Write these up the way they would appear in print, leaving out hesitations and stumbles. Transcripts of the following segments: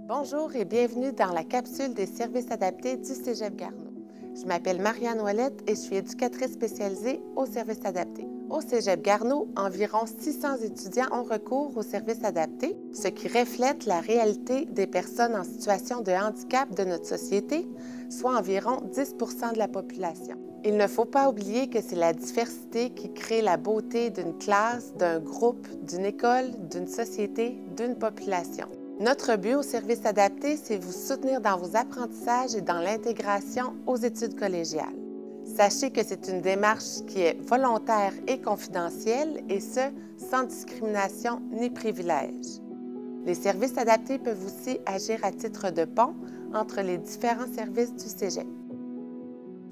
Bonjour et bienvenue dans la capsule des services adaptés du Cégep Garneau. Je m'appelle Marianne Ouellette et je suis éducatrice spécialisée aux services adaptés. Au Cégep Garneau, environ 600 étudiants ont recours aux services adaptés, ce qui reflète la réalité des personnes en situation de handicap de notre société, soit environ 10 % de la population. Il ne faut pas oublier que c'est la diversité qui crée la beauté d'une classe, d'un groupe, d'une école, d'une société, d'une population. Notre but au service adapté, c'est vous soutenir dans vos apprentissages et dans l'intégration aux études collégiales. Sachez que c'est une démarche qui est volontaire et confidentielle, et ce, sans discrimination ni privilège. Les services adaptés peuvent aussi agir à titre de pont entre les différents services du Cégep.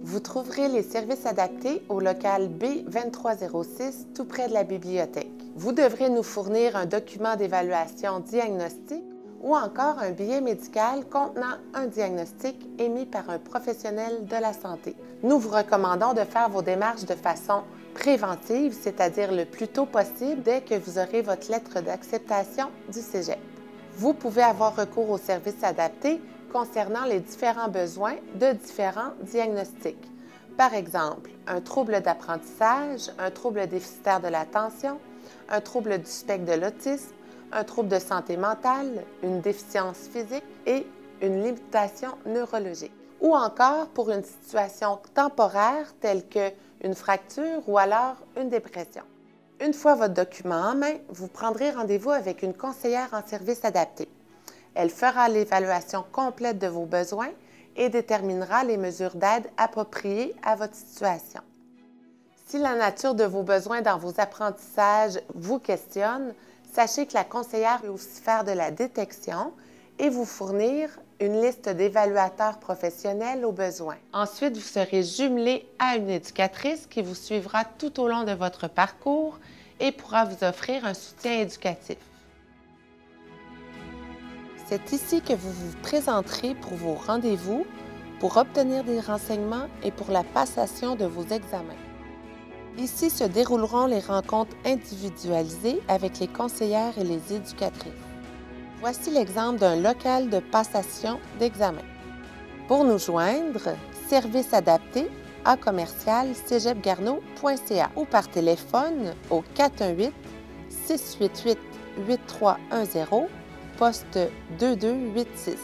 Vous trouverez les services adaptés au local B2306, tout près de la bibliothèque. Vous devrez nous fournir un document d'évaluation diagnostique ou encore un billet médical contenant un diagnostic émis par un professionnel de la santé. Nous vous recommandons de faire vos démarches de façon préventive, c'est-à-dire le plus tôt possible dès que vous aurez votre lettre d'acceptation du Cégep. Vous pouvez avoir recours aux services adaptés concernant les différents besoins de différents diagnostics. Par exemple, un trouble d'apprentissage, un trouble déficitaire de l'attention, un trouble du spectre de l'autisme, un trouble de santé mentale, une déficience physique et une limitation neurologique. Ou encore pour une situation temporaire telle qu'une fracture ou alors une dépression. Une fois votre document en main, vous prendrez rendez-vous avec une conseillère en service adapté. Elle fera l'évaluation complète de vos besoins et déterminera les mesures d'aide appropriées à votre situation. Si la nature de vos besoins dans vos apprentissages vous questionne, sachez que la conseillère peut aussi faire de la détection et vous fournir une liste d'évaluateurs professionnels aux besoins. Ensuite, vous serez jumelé à une éducatrice qui vous suivra tout au long de votre parcours et pourra vous offrir un soutien éducatif. C'est ici que vous vous présenterez pour vos rendez-vous, pour obtenir des renseignements et pour la passation de vos examens. Ici se dérouleront les rencontres individualisées avec les conseillères et les éducatrices. Voici l'exemple d'un local de passation d'examen. Pour nous joindre, service adapté à commercial-cégepgarneau.ca ou par téléphone au 418-688-8310, poste 2286.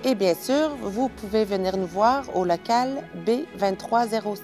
Et bien sûr, vous pouvez venir nous voir au local B2306.